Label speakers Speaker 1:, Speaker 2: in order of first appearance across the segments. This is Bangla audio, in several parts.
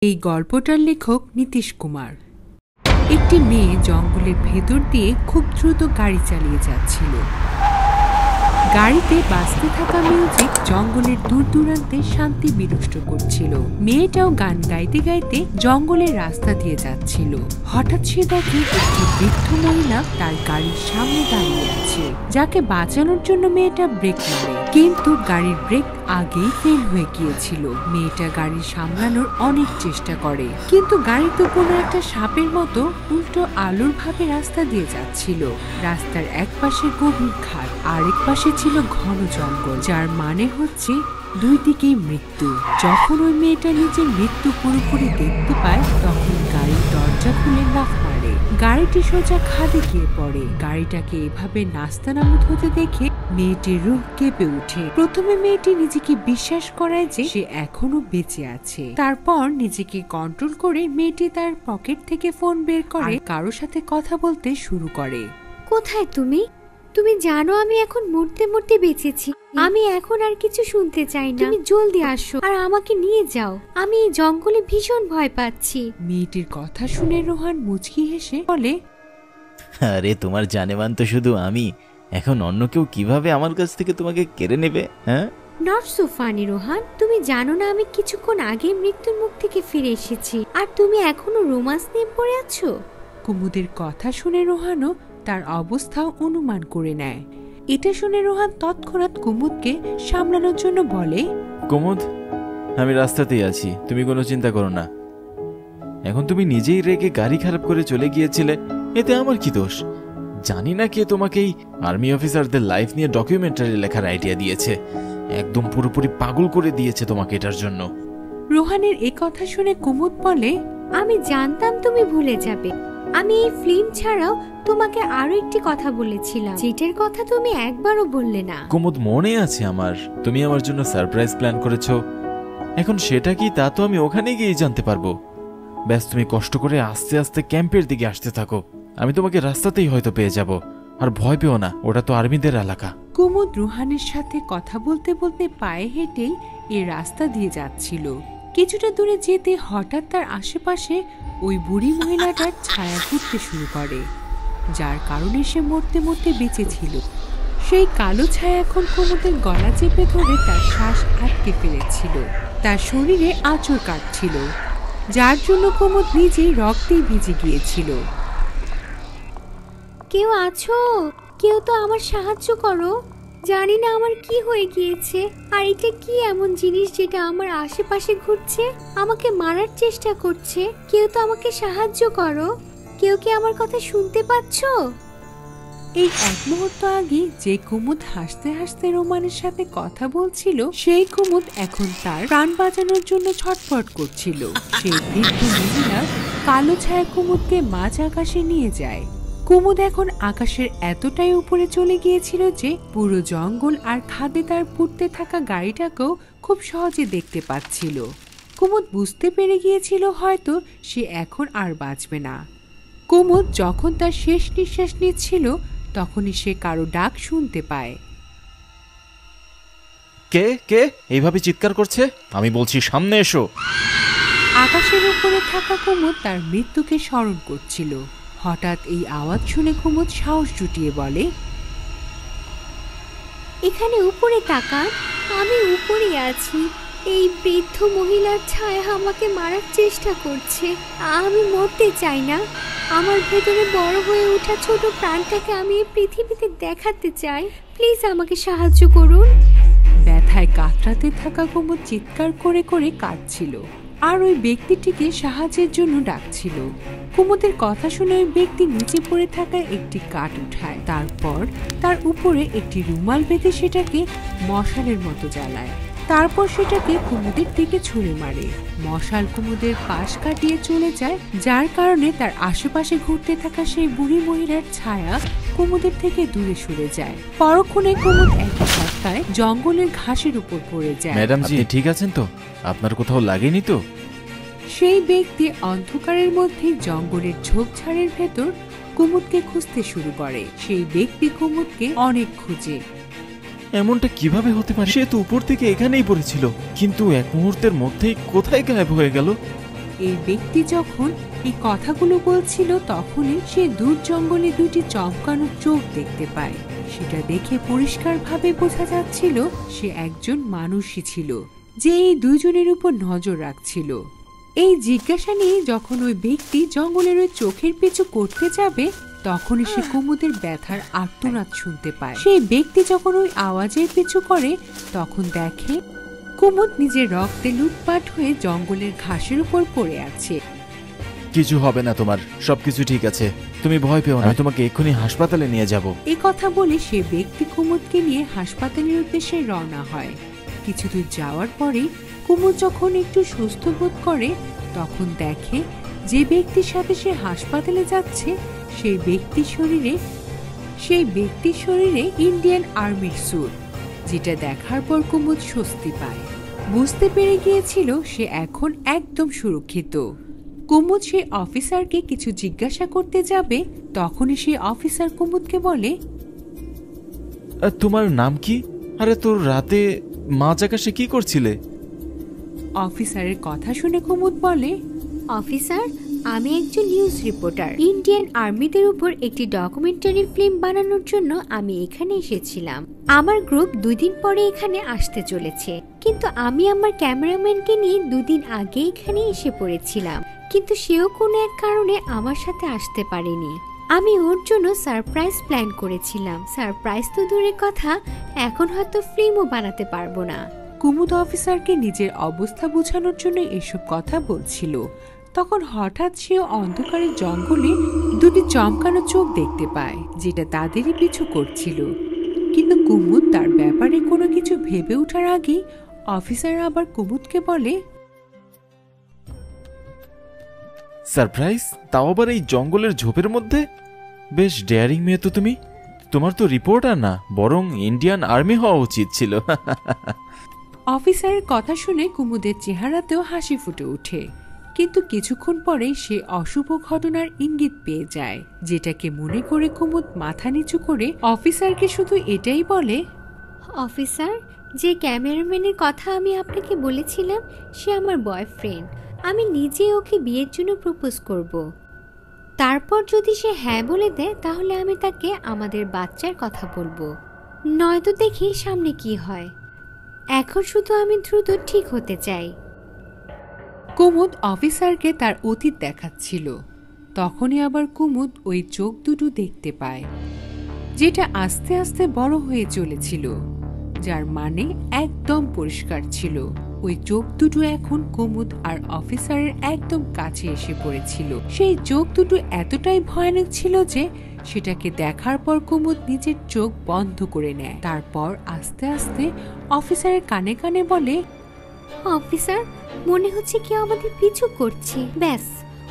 Speaker 1: এই গল্পটার লেখক নীতিশ কুমার। একটি মেয়ে জঙ্গলের ভেতর দিয়ে খুব দ্রুত গাড়ি চালিয়ে যাচ্ছিল। গাড়িতে বাজতে থাকা মিউজিক জঙ্গলের দূর দূরান্তে শান্তি বিনষ্ট করছিল। মেয়েটাও গান গাইতে গাইতে জঙ্গলের রাস্তা দিয়ে যাচ্ছিল। হঠাৎ সে দেখে একটি বৃদ্ধ মহিলা তার গাড়ির সামনে দাঁড়িয়ে আছে, যাকে বাঁচানোর জন্য মেয়েটা ব্রেক মারে, কিন্তু গাড়ির ব্রেক আগেই ফেল হয়ে গিয়েছিল। মেয়েটা গাড়ি সামলানোর অনেক চেষ্টা করে, কিন্তু গাড়ি তো কোনো একটা সাপের মতো উল্টো আলোর ভাবে রাস্তা দিয়ে যাচ্ছিল। রাস্তার এক পাশে গভীর খাদ, আরেক পাশে ছিল ঘন জঙ্গল, যার মানে হচ্ছে দুই দিকেই মৃত্যু। যখন ওই মেয়েটা নিজের মৃত্যু পুরোপুরি দেখতে পায়, তখন গাড়ির দরজা খুলে লাফ মারে। গাড়িটি সোজা খাদে গিয়ে পড়ে। গাড়িটাকে এভাবে নাস্তানাবুদ হতে দেখে মেয়েটির রূহ কেঁপে ওঠে। প্রথমে মেয়েটি নিজেকে বিশ্বাস করায় যে সে এখনো বেঁচে আছে। তারপর নিজেকে কন্ট্রোল করে মেয়েটি তার পকেট থেকে ফোন বের করে কারো সাথে কথা বলতে শুরু করে।
Speaker 2: কোথায় তুমি? তুমি জানো আমি এখন মরতে মরতে বেঁচেছি। আমি এখন আর কিছু শুনতে চাই না। তুমি জলদি আসো আর আমাকে নিয়ে যাও। আমি এই জঙ্গলে ভীষণ ভয় পাচ্ছি।
Speaker 1: মেয়েটির কথা শুনে রোহান মুচকি হেসে বলে,
Speaker 3: আরে তোমার জানেমান তো শুধু আমি। এখন অন্য কেউ কিভাবে আমার কাছ থেকে তোমাকে কেড়ে নেবে? হ্যাঁ,
Speaker 2: নট সো ফানি রোহান। তুমি জানো না আমি কিছুক্ষণ আগে মৃত্যুর মুখ থেকে ফিরে এসেছি, আর তুমি এখনো রোমান্স নিয়ে পড়ে আছো।
Speaker 1: কুমুদের কথা শুনে রোহানও তার অবস্থা অনুমান করে নেয়। এটা শুনে রোহান তৎক্ষণাৎ কুমুদকে সামলানোর জন্য বলে,
Speaker 3: কুমুদ, আমি রাস্তাতেই আছি, তুমি কোনো চিন্তা করো না। এখন তুমি নিজেই রেগে গাড়ি খারাপ করে চলে গিয়েছিলে, এতে আমার কি দোষ? জানি না কে তোমাকে এই আর্মি অফিসারদের লাইফ নিয়ে ডকুমেন্টারি লেখার আইডিয়া দিয়েছে। একদম পুরোপুরি পাগল করে দিয়েছে তোমাকে এটার জন্য।
Speaker 1: রোহানের এই কথা শুনে কুমুদ বলে,
Speaker 2: আমি জানতাম তুমি ভুলে যাবে। আমি এই ফিল্ম ছাড়াও তোমাকে আরো একটি কথা বলেছিলাম, যেটার কথা তুমি একবারও বললে না।
Speaker 3: কুমুদ, মনে আছে আমার, তুমি আমার জন্য সারপ্রাইজ প্ল্যান করেছো। এখন সেটা কি তা তো আমি ওখানে গিয়ে জানতে পারবো। ব্যাস, তুমি কষ্ট করে আস্তে আস্তে ক্যাম্পের দিকে আসতে থাকো। আমি তোমাকে রাস্তাতেই হয়তো পেয়ে যাব। আর ভয় পেও না, ওটা তো আর্মিদের এলাকা।
Speaker 1: কুমুদ রোহানের সাথে কথা বলতে বলতে পায়ে হেঁটেই এই রাস্তা দিয়ে যাচ্ছিল। কিছুটা দূরে যেতে হঠাৎ তার আশেপাশে ওই বুড়ি মহিলাটার ছায়া ঘুরতে শুরু করে, যার কারণে সে মরতে মরতে বেঁচেছিল। সেই কালো ছায়া এখন কুমুদের গলা চেপে ধরে তার শ্বাস আটকে ফেলেছিল। তার শরীরে আঁচড় কাটছিল, যার জন্য কুমুদ নিজেই রক্তেই ভিজে গিয়েছিল।
Speaker 2: কেউ আছো? কেউ তো আমার সাহায্য করো। জানি না আমার কি হয়ে গিয়েছে। আর এটা কি এমন জিনিস যেটা আমার আশেপাশে ঘুরছে, আমাকে মারার চেষ্টা করছে? কেউ তো আমাকে সাহায্য করো। কেউ কি আমার কথা শুনতে পাচ্ছো?
Speaker 1: এই এক মুহূর্ত আগে যে কুমুদ হাসতে হাসতে রোমানের সাথে কথা বলছিল, সেই কুমুদ এখন তার প্রাণ বাঁচানোর জন্য ছটফট করছিল। সেই বৃদ্ধ মহিলা কালো ছায়া কুমুদকে মাঝ আকাশে নিয়ে যায়। কুমুদ এখন আকাশের এতটাই উপরে চলে গিয়েছিল যে পুরো জঙ্গল আর খাদে তার পুড়তে থাকা গাড়িটাকেও খুব সহজে দেখতে পাচ্ছিল। কুমুদ বুঝতে পেরে গিয়েছিল হয়তো সে এখন আর বাঁচবে না। কুমুদ যখন তার শেষ নিঃশ্বাস নিচ্ছিল, তখনই সে কারো ডাক শুনতে পায়।
Speaker 3: কে কে এইভাবে চিৎকার করছে? আমি বলছি সামনে এসো।
Speaker 1: আকাশের উপরে থাকা কুমুদ তার মৃত্যুকে স্মরণ করছিল। হঠাৎ এই আওয়াজ শুনে কুমুদ সাহস জুটিয়ে বলে,
Speaker 2: এখানে উপরে তাকান, আমি উপরে আছি। এই বৃদ্ধ মহিলার ছায়া আমাকে মারার চেষ্টা করছে। আমি মরতে চাই না। আমার ভেতরে বড় হয়ে ওঠা ছোট প্রাণটাকে আমি এই পৃথিবীতে দেখাতে চাই। প্লিজ আমাকে সাহায্য করুন।
Speaker 1: ব্যথায় কাতরাতে থাকা কুমুদ চিৎকার করে করে কাঁদছিল, আর ওই ব্যক্তিটিকে সাহায্যের জন্য ডাকছিল। কুমুদের কথা শুনে ওই ব্যক্তি নিচে পড়ে থাকা একটি কাঠ উঠায়, তারপর তার উপরে একটি রুমাল বেঁধে সেটাকে মশালের মতো জ্বালায়। তারপর সেটাকে কুমুদের দিকে ছুঁড়ে মারে। মশাল কুমুদের পাশ কাটিয়ে চলে যায়, যার কারণে তার আশেপাশে ঘুরতে থাকা সেই বুড়ি মহিলার ছায়া কুমুদের থেকে দূরে সরে যায়। পরক্ষণে কুমুদ একই ধাক্কায় জঙ্গলের ঘাসের উপর পড়ে যায়।
Speaker 3: ম্যাডাম জি, ঠিক আছেন তো? আপনার কোথাও লাগেনি তো?
Speaker 1: সেই ব্যক্তি অন্ধকারের মধ্যে জঙ্গলের ঝোপঝাড়ের ভেতর কুমুদকে খুঁজতে শুরু করে। সেই ব্যক্তি কুমুদকে অনেক খুঁজে।
Speaker 3: এমনটা কিভাবে হতে পারে? সে তো উপর থেকে এখানেই পড়েছিল, কিন্তু এক মুহূর্তের মধ্যেই কোথায় গায়েব হয়ে গেল?
Speaker 1: এই ব্যক্তি যখন এই কথাগুলো বলছিল তখনই সে দূর জঙ্গলে দুটি চমকানো চোখ দেখতে পায়। সেটা দেখে পরিষ্কারভাবে বোঝা যাচ্ছিল সে একজন মানুষই ছিল, যে এই দুইজনের উপর নজর রাখছিল। এই জিজ্ঞাসা নিয়ে যখন ওই ব্যক্তি জঙ্গলের ওই চোখের পিছু করতে যাবে তখনই সে কুমুদের ব্যথার আর্তনাদ শুনতে পায়। সেই ব্যক্তি যখন ওই আওয়াজের পিছু করে তখন দেখে কুমুদ নিজের রক্তে লুটপাট হয়ে জঙ্গলের ঘাসের উপর পড়ে আছে।
Speaker 3: কিছু হবে না তোমার, সবকিছু ঠিক আছে, তুমি ভয় পেও না, আমি তোমাকে এক্ষুনি হাসপাতালে নিয়ে যাব।
Speaker 1: এই কথা বলে সে ব্যক্তি কুমুদকে নিয়ে হাসপাতালের উদ্দেশ্যে রওনা হয়। কিছু দূর যাওয়ার পরে কুমুদ যখন একটু সুস্থ বোধ করে তখন দেখে যে ব্যক্তির সাথে সে হাসপাতালে যাচ্ছে সেই ব্যক্তির শরীরে ইন্ডিয়ান আর্মির স্যুট, যেটা দেখার পর কুমুদ স্বস্তি পায়। বুঝতে পেরে গিয়েছিল সে এখন একদম সুরক্ষিত। কুমুদ সেই অফিসারকে কিছু জিজ্ঞাসা করতে যাবে তখনই সেই অফিসার কুমুদকে বলে,
Speaker 3: তোমার নাম কি? আরে তোর রাতে মাঝ আকাশে কি করছিলে?
Speaker 1: অফিসারের কথা শুনে কুমুদ বলে,
Speaker 2: অফিসার, আমি একজন নিউজ রিপোর্টার। ইন্ডিয়ান আর্মিদের উপর একটি ডকুমেন্টারি ফিল্ম বানানোর জন্য আমি এখানে এসেছিলাম। আমার গ্রুপ 2 দিন পরে এখানে আসতে চলেছে, কিন্তু আমি আমার ক্যামেরাম্যানকে নিয়ে 2 দিন আগে এখানে এসে পড়েছিলাম, কিন্তু সেও কোনো এক কারণে আমার সাথে আসতে পারেনি। আমি ওর জন্য সারপ্রাইজ প্ল্যান করেছিলাম। সারপ্রাইজ তো দূরের কথা, এখন হয়তো ফিল্মও বানাতে পারবো না।
Speaker 1: কুমুদ অফিসারকে নিজের অবস্থা বোঝানোর জন্য এসব কথা বলছিল। তখন হঠাৎ সে অন্ধকারের জঙ্গলে দুটি চমকানো চোখ দেখতে পায়, যেটা তাদেরই পিছু করছিল। কিন্তু কুমুদ তার ব্যাপারে কোনো কিছু ভেবে ওঠার আগেই অফিসার আবার কুমুদকে বলে,
Speaker 3: সারপ্রাইজ? তাও আবার এই জঙ্গলের ঝোপের মধ্যে? বেশ ডেয়ারিং মেয়ে তো তুমি। তোমার তো রিপোর্টার না, বরং ইন্ডিয়ান আর্মি হওয়া উচিত ছিল।
Speaker 1: অফিসারের কথা শুনে কুমুদের চেহারাতেও হাসি ফুটে ওঠে, কিন্তু কিছুক্ষণ পরেই সে অশুভ ঘটনার ইঙ্গিত পেয়ে যায়, যেটাকে মনে করে কুমুদ মাথা নিচু করে অফিসারকে শুধু এটাই বলে,
Speaker 2: অফিসার, যে ক্যামেরাম্যানের কথা আমি আপনাকে বলেছিলাম সে আমার বয়ফ্রেন্ড। আমি নিজে ওকে বিয়ের জন্য প্রপোজ করব। তারপর যদি সে হ্যাঁ বলে দেয় তাহলে আমি তাকে আমাদের বাচ্চার কথা বলবো, নয়তো দেখি সামনে কি হয়। এখন শুধু আমি দ্রুত ঠিক হতে চাই।
Speaker 1: কুমুদ অফিসারকে তার অতীত দেখাচ্ছিল। তখনই আবার কুমুদ ওই চোখ দুটো দেখতে পায়, যেটা আস্তে আস্তে বড় হয়ে চলেছিল, যার মানে একদম পরিষ্কার ছিল। ওই চোখ দুটো এখন কুমুদ আর অফিসারের একদম কাছে এসে পড়েছিল। সেই চোখ দুটো এতটাই ভয়ানক ছিল যে সেটাকে দেখার পর কুমুদ নিজের চোখ বন্ধ করে নেয়। তারপর আস্তে আস্তে অফিসারের কানে কানে বলে,
Speaker 2: অফিসার, মনে হচ্ছে কেউ আমাদের পিছু করছে। ব্যাস,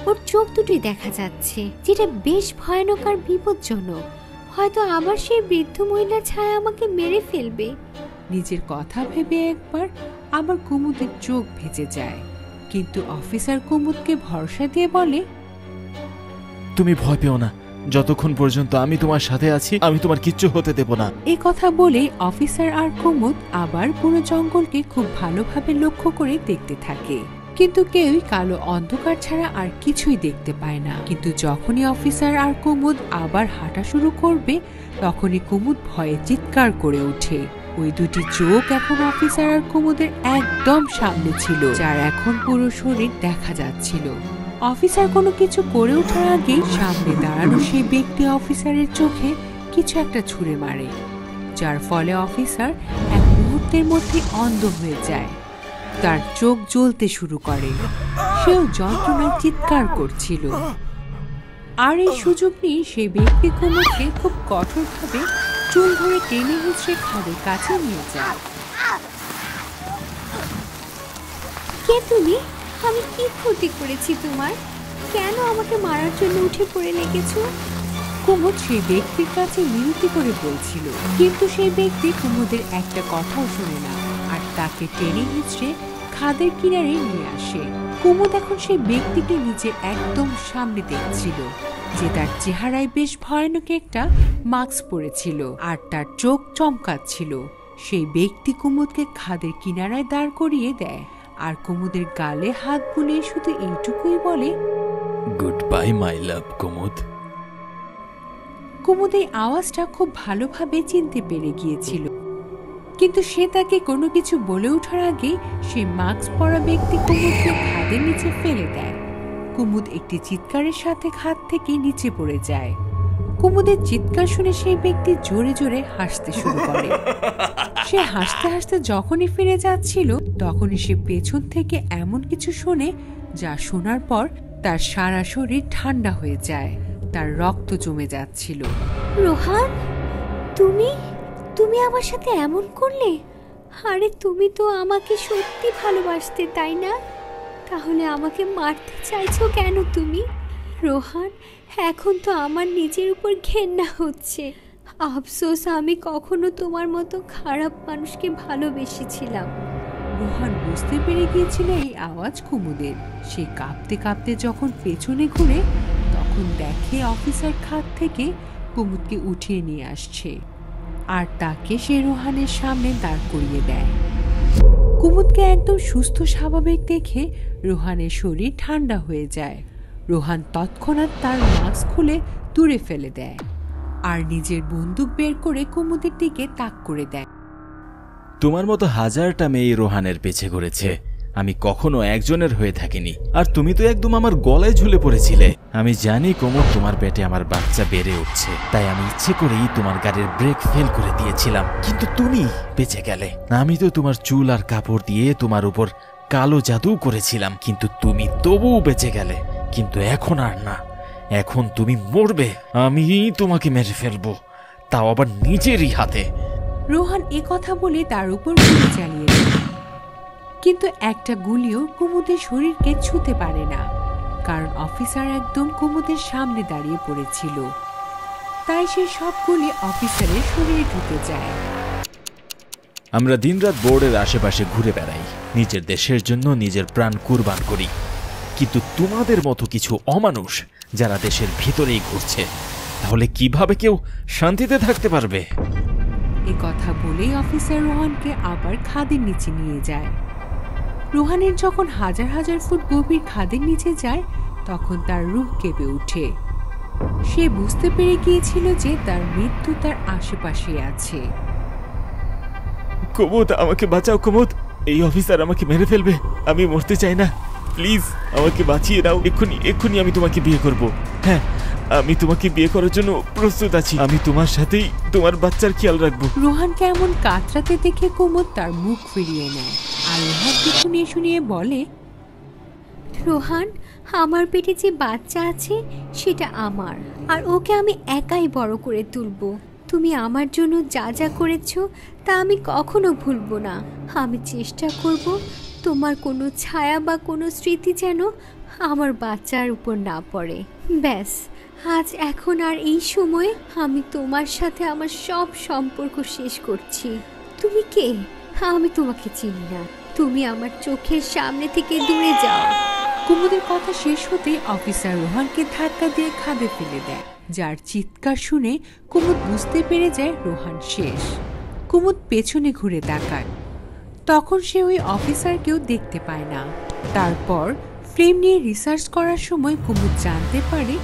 Speaker 2: ওর চোখ দুটোই দেখা যাচ্ছে, যেটা বেশ ভয়ানক আর বিপজ্জনক। হয়তো আবার সেই বৃদ্ধ মহিলার ছায়া আমাকে মেরে ফেলবে।
Speaker 1: নিজের কথা ভেবে একবার আবার কুমুদের চোখ ভেজে যায়, কিন্তু অফিসার কুমুদকে ভরসা দিয়ে বলে,
Speaker 3: তুমি ভয় পেও না, যতক্ষণ পর্যন্ত আমি তোমার সাথে আছি আমি তোমার কিচ্ছু হতে দেব না।
Speaker 1: এই কথা বলে অফিসার আর কুমুদ আবার পুরো জঙ্গলকে খুব ভালোভাবে লক্ষ্য করে দেখতে থাকে, কিন্তু কেউই কালো অন্ধকার ছাড়া আর কিছুই দেখতে পায় না। কিন্তু যখনই অফিসার আর কুমুদ আবার হাঁটা শুরু করবে তখনই কুমুদ ভয়ে চিৎকার করে ওঠে। ওই দুটি চোখ এখন অফিসার আর কুমুদের একদম সামনে ছিল, যার এখন পুরো শরীর দেখা যাচ্ছিল। অফিসার কোনো কিছু করে ওঠার আগেই সামনে দাঁড়ানো সেই ব্যক্তি অফিসারের চোখে কিছু একটা ছুঁড়ে মারে, যার ফলে অফিসার এক মুহূর্তের মধ্যে অন্ধ হয়ে যায়। তার চোখ জ্বলতে শুরু করে, সেও যন্ত্রণায় চিৎকার করছিল। আর এই সুযোগ নিয়ে সেই ব্যক্তি কুমুদকে খুব কঠোরভাবে চুল ধরে টেনে হিঁচড়ে খাদের কাছে নিয়ে যায়।
Speaker 2: কে তুমি? আমি কি ক্ষতি করেছি তোমার? কেন আমাকে মারার জন্য উঠে পড়ে লেগেছো?
Speaker 1: কুমুদ সেই ব্যক্তির কাছে মিনতি করে বলছিল, কিন্তু সেই ব্যক্তি কুমুদের একটা কথাও শোনে না আর তাকে টেনে হিঁচড়ে খাদের কিনারে নিয়ে আসে। কুমুদ এখন সেই ব্যক্তিকে নিজের একদম সামনে দেখছিল, যে তার চেহারায় বেশ ভয়ানক একটা মাস্ক পরেছিল আর তার চোখ চমকাচ্ছিল। সেই ব্যক্তি কুমুদকে খাদের কিনারায় দাঁড় করিয়ে দেয় আর কুমুদের গালে হাত বুলিয়ে শুধু এইটুকুই বলে,
Speaker 3: গুড বাই মাই লাভ কুমুদ।
Speaker 1: কুমুদ এই আওয়াজটা খুব ভালোভাবে চিনতে পেরে গিয়েছিল, কিন্তু সে তাকে কোনো কিছু বলে ওঠার আগেই সে মাস্ক পরা ব্যক্তি কুমুদকে খাদের নিচে ফেলে দেয়। কুমুদ একটি চিৎকারের সাথে খাদ থেকে নিচে পড়ে যায়। কুমুদের চিৎকার শুনে সেই ব্যক্তি জোরে জোরে হাসতে শুরু করে। সে হাসতে হাসতে যখনই ফিরে যাচ্ছিল তখনই সে পেছন থেকে এমন কিছু শোনে যা শোনার পর তার সারা শরীর ঠান্ডা হয়ে যায়, তার রক্ত জমে যাচ্ছিল।
Speaker 2: রোহান, তুমি আমার সাথে এমন করলে? আরে তুমি তো আমাকে সত্যি ভালোবাসতে, তাই না? তাহলে আমাকে মারতে চাইছো কেন তুমি? রোহান, এখন তো আমার নিজের উপর ঘেন্না হচ্ছে। আফসোস, আমি কখনো তোমার মতো খারাপ মানুষকে ভালোবেসেছিলাম।
Speaker 1: রোহান বুঝতে পেরে গিয়েছিল এই আওয়াজ কুমুদের। সে কাঁপতে কাঁপতে যখন পেছনে ঘুরে তখন দেখে অফিসার খাদ থেকে কুমুদকে উঠিয়ে নিয়ে আসছে, আর তাকে সে রোহানের সামনে দাঁড় করিয়ে দেয়। কুমুদকে একদম সুস্থ স্বাভাবিক দেখে রোহানের শরীর ঠান্ডা হয়ে যায়। রোহান তৎক্ষণাৎ তার মাস্ক খুলে দূরে ফেলে দেয় আর নিজের বন্দুক বের করে কুমুদের দিকে তাক করে দেয়।
Speaker 3: তোমার মতো হাজারটা মেয়ে রোহানের পেছে ঘুরেছে, আমি কখনো একজনের হয়ে থাকিনি। আর তুমি তো একদম আমার গলায় ঝুলে পড়েছিলে। আমি জানি কুমুদ, তোমার পেটে আমার বাচ্চা বেড়ে উঠছে, তাই আমি ইচ্ছে করেই তোমার গাড়ির ব্রেক ফেল করে দিয়েছিলাম, কিন্তু তুমি বেঁচে গেলে। আমি তো তোমার চুল আর কাপড় দিয়ে তোমার উপর কালো জাদু করেছিলাম, কিন্তু তুমি তবুও বেঁচে গেলে। কিন্তু এখন আর না, এখন তুমি মরবে। আমি তোমাকে মেরে ফেলবো, তাও আবার নিজেরই হাতে।
Speaker 1: রোহান কথা বলে তার উপর গুলি চালিয়ে দেয়, কিন্তু একটা গুলিও কুমুদের শরীরকে ছুঁতে পারে না, কারণ অফিসার একদম কুমুদের সামনে দাঁড়িয়ে পড়েছিল। তাই সে সব গুলি অফিসারের শরীরে ঢুকে যায়।
Speaker 3: আমরা দিনরাত বোর্ডের আশেপাশে ঘুরে বেড়াই, নিজের দেশের জন্য নিজের প্রাণ কুরবান করি, কিন্তু তোমাদের মতো কিছু অমানুষ যারা দেশের ভিতরেই ঘুরছে, তাহলে কিভাবে কেউ শান্তিতে থাকতে পারবে?
Speaker 1: এ কথা বলেই অফিসার রোহানকে আবার খাদের নিচে নিয়ে যায়। রোহানের যখন হাজার হাজার ফুট গভীর খাদের নিচে যায় তখন তার রূহ কেঁপে ওঠে। সে বুঝতে পেরে গিয়েছিল যে তার মৃত্যু তার আশেপাশে আছে।
Speaker 3: কুমুদ, আমাকে বাঁচাও কুমুদ, এই অফিসার আমাকে মেরে ফেলবে। আমি মরতে চাই না, প্লিজ আমাকে বাঁচিয়ে দাও। এক্ষুনি আমি তোমাকে বিয়ে করব। হ্যাঁ, আমি তোমাকে বিয়ে করার জন্য প্রস্তুত আছি। আমি তোমার সাথেই তোমার বাচ্চার খেয়াল রাখবো।
Speaker 1: রোহানকে এমন কাতরাতে দেখে কুমুদ তার মুখ ফিরিয়ে নেয় আর রোহানকে শুনিয়ে শুনিয়ে বলে,
Speaker 2: রোহান, আমার পেটে যে বাচ্চা আছে সেটা আমার, আর ওকে আমি একাই বড় করে তুলবো। তুমি আমার জন্য যা যা করেছো তা আমি কখনো ভুলবো না। আমি চেষ্টা করব তোমার কোনো ছায়া বা কোনো স্মৃতি যেন আমার বাচ্চার উপর না পড়ে। ব্যাস, আজ এখন আর এই সময়ে আমি তোমার সাথে আমার সব সম্পর্ক শেষ করছি। তুমি কে? আমি তোমাকে চিনি না। তুমি আমার চোখের সামনে থেকে দূরে যাও।
Speaker 1: কুমুদের কথা শেষ হতেই অফিসার রোহানকে ধাক্কা দিয়ে খাদে ফেলে দেয়, যার চিৎকার শুনে কুমুদ বুঝতে পেরে যায় রোহান শেষ। কুমুদ পেছনে ঘুরে তাকায়, তখন সে ওই অফিসারকেও দেখতে পায় না। তারপর ফিল্ম নিয়ে রিসার্চ করার সময় কুমুদ জানতে পারে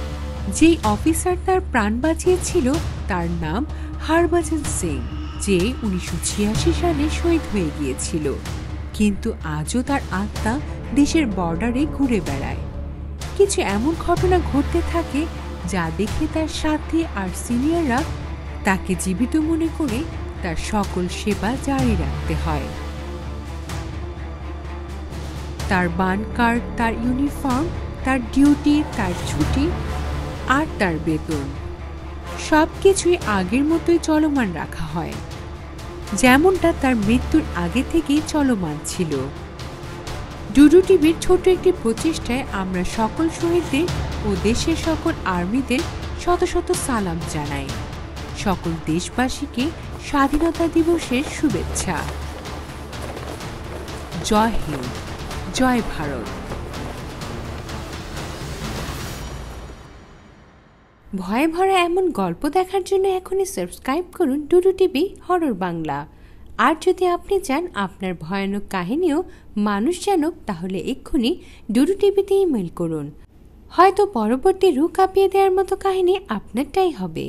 Speaker 1: যেই অফিসার তার প্রাণ বাঁচিয়েছিল তার নাম হরভজন সিং, যে 1986 সালে শহীদ হয়ে গিয়েছিল, কিন্তু আজও তার আত্মা দেশের বর্ডারে ঘুরে বেড়ায়। কিছু এমন ঘটনা ঘটতে থাকে যা দেখে তার সাথী আর সিনিয়ররা তাকে জীবিত মনে করে তার সকল সেবা জারি রাখতে হয়। তার বান কার্ড, তার ইউনিফর্ম, তার ডিউটি, তার ছুটি আর তার বেতন সবকিছুই আগের মতোই চলমান রাখা হয়, যেমনটা তার মৃত্যুর আগে থেকেই চলমান ছিল। ডুডু টিভির ছোট একটি প্রচেষ্টায় আমরা সকল শহীদদের ও দেশের সকল আর্মিদের শত শত সালাম জানাই। সকল দেশবাসীকে স্বাধীনতা দিবসের শুভেচ্ছা। জয় হিন্দ, জয় ভারত। ভয়ে ভরা এমন গল্প দেখার জন্য এখনই সাবস্ক্রাইব করুন ডুডু টিভি হরর বাংলা আর যদি আপনি চান আপনার ভয়ানক কাহিনীও মানুষ জানুক, তাহলে এক্ষুনি ডুডু টিভিতে ইমেল করুন। হয়তো পরবর্তী রূপ কাঁপিয়ে দেওয়ার মতো কাহিনী আপনারটাই হবে।